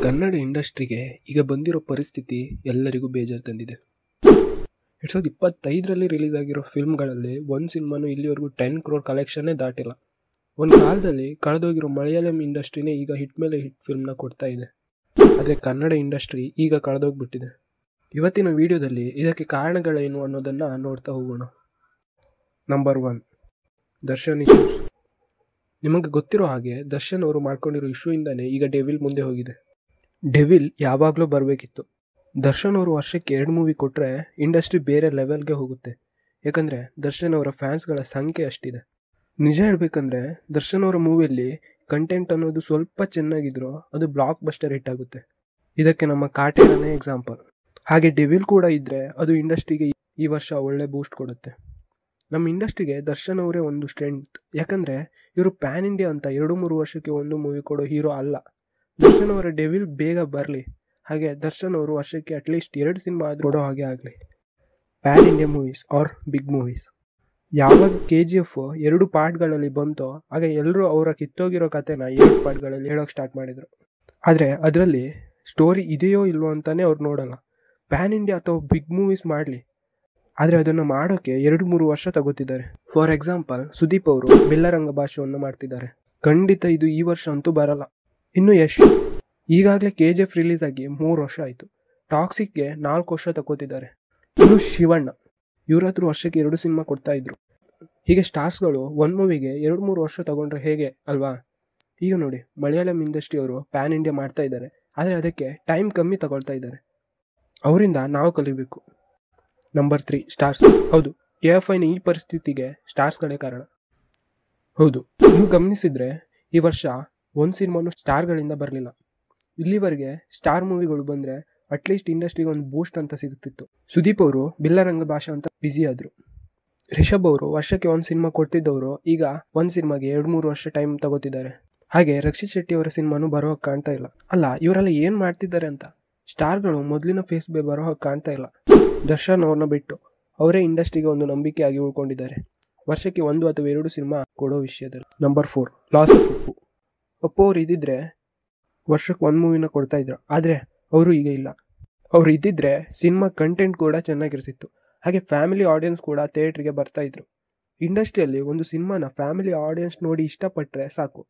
ಕನ್ನಡ ಇಂಡಸ್ಟ್ರಿಗೆ ಈಗ ಬಂದಿರೋ ಪರಿಸ್ಥಿತಿ ಎಲ್ಲರಿಗೂ ಬೇಜಾರು ತಂದಿದೆ. 2025ರಲ್ಲಿ ರಿಲೀಸ್ ಆಗಿರೋ ಫಿಲ್ಮ್ಗಳಲ್ಲಿ ಒಂದು ಸಿನಿಮಾನು ಇಲ್ಲಿವರೆಗೂ 10 crore ಕಲೆಕ್ಷನ್ನೇ ದಾಟಿಲ್ಲ. ಒಂದು ಕಾಲದಲ್ಲಿ ಕಳೆದೋಗಿರೋ ಮಲಯಾಳಂ ಇಂಡಸ್ಟ್ರಿನೇ ಈಗ ಹಿಟ್ ಮೇಲೆ ಹಿಟ್ ಫಿಲ್ಮ್ನ ಕೊಡ್ತಾ ಇದೆ. ಆದರೆ ಕನ್ನಡ ಇಂಡಸ್ಟ್ರಿ ಈಗ ಕಳೆದೋಗ್ಬಿಟ್ಟಿದೆ. ಇವತ್ತಿನ ವಿಡಿಯೋದಲ್ಲಿ ಇದಕ್ಕೆ ಕಾರಣಗಳೇನು ಅನ್ನೋದನ್ನು ನೋಡ್ತಾ ಹೋಗೋಣ. Number 1, Darshan issues. ನಿಮಗೆ ಗೊತ್ತಿರೋ ಹಾಗೆ ದರ್ಶನ್ ಅವರು ಮಾಡ್ಕೊಂಡಿರೋ ಇಶ್ಯೂಯಿಂದನೇ ಈಗ ಡೆವಿಲ್ ಮುಂದೆ ಹೋಗಿದೆ. ಡೆವಿಲ್ ಯಾವಾಗಲೂ ಬರಬೇಕಿತ್ತು. ದರ್ಶನ್ ಅವರು ವರ್ಷಕ್ಕೆ 2 ಮೂವಿ ಕೊಟ್ಟರೆ ಇಂಡಸ್ಟ್ರಿ ಬೇರೆ ಲೆವೆಲ್ಗೆ ಹೋಗುತ್ತೆ. ಯಾಕಂದರೆ ದರ್ಶನ್ ಅವರ ಫ್ಯಾನ್ಸ್ಗಳ ಸಂಖ್ಯೆ ಅಷ್ಟಿದೆ. ನಿಜ ಹೇಳಬೇಕಂದ್ರೆ ದರ್ಶನ್ ಅವರ ಮೂವಿಯಲ್ಲಿ ಕಂಟೆಂಟ್ ಅನ್ನೋದು ಸ್ವಲ್ಪ ಚೆನ್ನಾಗಿದ್ರೂ ಅದು ಬ್ಲಾಕ್ ಬಸ್ಟರ್ ಹಿಟ್ ಆಗುತ್ತೆ. ಇದಕ್ಕೆ ನಮ್ಮ ಕಾಟೇರನೇ ಎಕ್ಸಾಂಪಲ್. ಹಾಗೆ ಡೆವಿಲ್ ಕೂಡ ಇದ್ದರೆ ಅದು ಇಂಡಸ್ಟ್ರಿಗೆ ಈ ವರ್ಷ ಒಳ್ಳೆ ಬೂಸ್ಟ್ ಕೊಡುತ್ತೆ. ನಮ್ಮ ಇಂಡಸ್ಟ್ರಿಗೆ ದರ್ಶನ್ ಅವರೇ ಒಂದು ಸ್ಟ್ರೆಂತ್. ಯಾಕಂದರೆ ಇವರು ಪ್ಯಾನ್ ಇಂಡಿಯಾ ಅಂತ 2-3 ವರ್ಷಕ್ಕೆ ಒಂದು ಮೂವಿ ಕೊಡೋ ಹೀರೋ ಅಲ್ಲ. ದರ್ಶನ್ ಅವರ ಡೆವಿಲ್ ಬೇಗ ಬರಲಿ, ಹಾಗೆ ದರ್ಶನ್ ಅವರು ವರ್ಷಕ್ಕೆ ಅಟ್ಲೀಸ್ಟ್ 2 ಸಿನಿಮಾ ಆದರೂ ಕೊಡೋ ಹಾಗೆ ಆಗಲಿ. Pan India movies are big movies. ಯಾವಾಗ KGF 2 ಪಾರ್ಟ್ಗಳಲ್ಲಿ ಬಂತೋ ಆಗ ಎಲ್ಲರೂ ಅವರ ಕಿತ್ತೋಗಿರೋ ಕಥೆನ 2 ಪಾರ್ಟ್ಗಳಲ್ಲಿ ಹೇಳೋಕ್ಕೆ ಸ್ಟಾರ್ಟ್ ಮಾಡಿದರು. ಆದರೆ ಅದರಲ್ಲಿ ಸ್ಟೋರಿ ಇದೆಯೋ ಇಲ್ವೋ ಅಂತಲೇ ಅವ್ರು ನೋಡೋಲ್ಲ. ಪ್ಯಾನ್ ಇಂಡಿಯಾ ಅಥವಾ ಬಿಗ್ ಮೂವೀಸ್ ಮಾಡಲಿ, ಆದರೆ ಅದನ್ನು ಮಾಡೋಕ್ಕೆ 2-3 ವರ್ಷ ತಗೋತಿದ್ದಾರೆ. ಫಾರ್ ಎಕ್ಸಾಂಪಲ್ ಸುದೀಪ್ ಅವರು ಬಿಲ್ಲರಂಗ ಭಾಷೆಯನ್ನು ಮಾಡ್ತಿದ್ದಾರೆ. ಖಂಡಿತ ಇದು ಈ ವರ್ಷ ಅಂತೂ ಬರಲ್ಲ. ಇನ್ನು ಯಶ್ ಈಗಾಗಲೇ KGF ರಿಲೀಸ್ ಆಗಿ 3 ವರ್ಷ ಆಯಿತು. ಟಾಕ್ಸಿಕ್ಗೆ 4 ವರ್ಷ ತಗೋತಿದ್ದಾರೆ. ಇನ್ನು ಶಿವಣ್ಣ ಇವರಾದ್ರೂ ವರ್ಷಕ್ಕೆ 2 ಸಿನಿಮಾ ಕೊಡ್ತಾ ಇದ್ರು. ಹೀಗೆ ಸ್ಟಾರ್ಸ್ಗಳು ಒಂದು ಮೂವಿಗೆ 2-3 ವರ್ಷ ತಗೊಂಡ್ರೆ ಹೇಗೆ ಅಲ್ವಾ? ಈಗ ನೋಡಿ ಮಲಯಾಳಂ ಇಂಡಸ್ಟ್ರಿಯವರು ಪ್ಯಾನ್ ಇಂಡಿಯಾ ಮಾಡ್ತಾ ಇದ್ದಾರೆ, ಆದರೆ ಅದಕ್ಕೆ ಟೈಮ್ ಕಮ್ಮಿ ತಗೊಳ್ತಾ ಇದ್ದಾರೆ. ಅವರಿಂದ ನಾವು ಕಲಿಬೇಕು. Number 3, stars. ಹೌದು, KFIನ ಈ ಪರಿಸ್ಥಿತಿಗೆ ಸ್ಟಾರ್ಸ್ಗಳೇ ಕಾರಣ. ಹೌದು, ನೀವು ಗಮನಿಸಿದರೆ ಈ ವರ್ಷ ಒಂದು ಸಿನಿಮಾನು ಸ್ಟಾರ್ಗಳಿಂದ ಬರಲಿಲ್ಲ. ಇಲ್ಲಿವರೆಗೆ ಸ್ಟಾರ್ ಮೂವಿಗಳು ಬಂದರೆ ಅಟ್ಲೀಸ್ಟ್ ಇಂಡಸ್ಟ್ರಿಗೆ ಒಂದು ಬೂಸ್ಟ್ ಅಂತ ಸಿಗುತ್ತಿತ್ತು. ಸುದೀಪ್ ಅವರು ಬಿಲ್ಲರಂಗ ಭಾಷೆ ಅಂತ ಬ್ಯುಸಿ ಆದರು. ರಿಷಬ್ ಅವರು ವರ್ಷಕ್ಕೆ 1 ಸಿನಿಮಾ ಕೊಡ್ತಿದ್ದವರು ಈಗ ಒಂದು ಸಿನಿಮಾಗೆ 2-3 ವರ್ಷ ಟೈಮ್ ತಗೋತಿದ್ದಾರೆ. ಹಾಗೆ ರಕ್ಷಿತ್ ಶೆಟ್ಟಿ ಅವರ ಸಿನಿಮಾನು ಬರೋ ಹಾಗೆ ಕಾಣ್ತಾ ಇಲ್ಲ. ಅಲ್ಲ, ಇವರೆಲ್ಲ ಏನು ಮಾಡ್ತಿದ್ದಾರೆ ಅಂತ. ಸ್ಟಾರ್ಗಳು ಮೊದಲಿನ ಫೇಸ್ ಬರೋ ಹಾಗೆ ಕಾಣ್ತಾ ಇಲ್ಲ. ದರ್ಶನ್ ಅವ್ರನ್ನ ಬಿಟ್ಟು ಅವರೇ ಇಂಡಸ್ಟ್ರಿಗೆ ಒಂದು ನಂಬಿಕೆಯಾಗಿ ಉಳ್ಕೊಂಡಿದ್ದಾರೆ, ವರ್ಷಕ್ಕೆ 1 ಅಥವಾ 2 ಸಿನಿಮಾ ಕೊಡೋ ವಿಷಯದಲ್ಲಿ. Number 4, loss of Appu. Appu ಅವ್ರು ಇದ್ದಿದ್ರೆ ವರ್ಷಕ್ಕೆ 1 ಮೂವಿನ ಕೊಡ್ತಾ ಇದ್ರು, ಆದರೆ ಅವರು ಈಗ ಇಲ್ಲ. ಅವ್ರು ಇದ್ದಿದ್ರೆ ಸಿನಿಮಾ ಕಂಟೆಂಟ್ ಕೂಡ ಚೆನ್ನಾಗಿರ್ತಿತ್ತು, ಹಾಗೆ ಫ್ಯಾಮಿಲಿ ಆಡಿಯನ್ಸ್ ಕೂಡ ಥಿಯೇಟ್ರಿಗೆ ಬರ್ತಾಯಿದ್ರು. ಇಂಡಸ್ಟ್ರಿಯಲ್ಲಿ ಒಂದು ಸಿನಿಮಾನ ಫ್ಯಾಮಿಲಿ ಆಡಿಯನ್ಸ್ ನೋಡಿ ಇಷ್ಟಪಟ್ಟರೆ ಸಾಕು,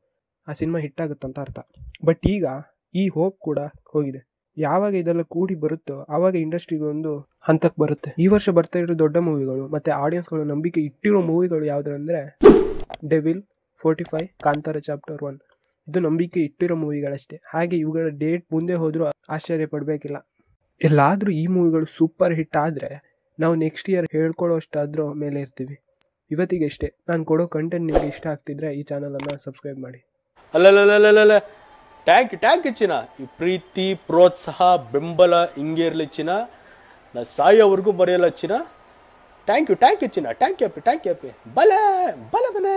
ಆ ಸಿನಿಮಾ ಹಿಟ್ಟಾಗುತ್ತಂತ ಅರ್ಥ. ಬಟ್ ಈಗ ಈ ಹೋಪ್ ಕೂಡ ಹೋಗಿದೆ. ಯಾವಾಗ ಇದೆಲ್ಲ ಕೂಡಿ ಬರುತ್ತೋ ಆವಾಗ ಇಂಡಸ್ಟ್ರಿಗೆ ಒಂದು ಹಂತಕ್ಕೆ ಬರುತ್ತೆ. ಈ ವರ್ಷ ಬರ್ತಾ ಇರೋ ದೊಡ್ಡ ಮೂವಿಗಳು ಮತ್ತು ಆಡಿಯನ್ಸ್ಗಳು ನಂಬಿಕೆ ಇಟ್ಟಿರೋ ಮೂವಿಗಳು ಯಾವುದಂದರೆ ಡೆವಿಲ್, 45, ಕಾಂತಾರ ಚಾಪ್ಟರ್ 1. ಇದು ನಂಬಿಕೆ ಇಟ್ಟಿರೋ ಮೂವಿಗಳಷ್ಟೇ. ಹಾಗೆ ಇವುಗಳ ಡೇಟ್ ಮುಂದೆ ಹೋದರೂ ಆಶ್ಚರ್ಯ ಪಡಬೇಕಿಲ್ಲ. ಎಲ್ಲಾದರೂ ಈ ಮೂವಿಗಳು ಸೂಪರ್ ಹಿಟ್ ಆದರೆ ನಾವು ನೆಕ್ಸ್ಟ್ ಇಯರ್ ಹೇಳ್ಕೊಳ್ಳೋ ಅಷ್ಟಾದರೂ ಮೇಲೆ ಇರ್ತೀವಿ. ಇವತ್ತಿಗೆ ಅಷ್ಟೇ. ನಾನು ಕೊಡೋ ಕಂಟೆಂಟ್ ನಿಮಗೆ ಇಷ್ಟ ಆಗ್ತಿದ್ರೆ ಈ ಚಾನಲನ್ನು ಸಬ್ಸ್ಕ್ರೈಬ್ ಮಾಡಿ. ಅಲ್ಲಲ್ಲಲ್ಲಲ್ಲ ಟ್ಯಾಂಕ್ ಚಿನ್ನ, ಈ ಪ್ರೀತಿ ಪ್ರೋತ್ಸಾಹ ಬೆಂಬಲ ಹಿಂಗೆ ಇರಲಿ ಚಿನ್ನ, ನಾ ಸಾಯೋವರೆಗೂ ಬರೆಯಲ್ಲ ಚಿನ್ನ. ಥ್ಯಾಂಕ್ ಯು ಚಿನ್ನ, ಥ್ಯಾಂಕ್ ಯು ಬಲೆ ಬಲೆ ಬಲೆ.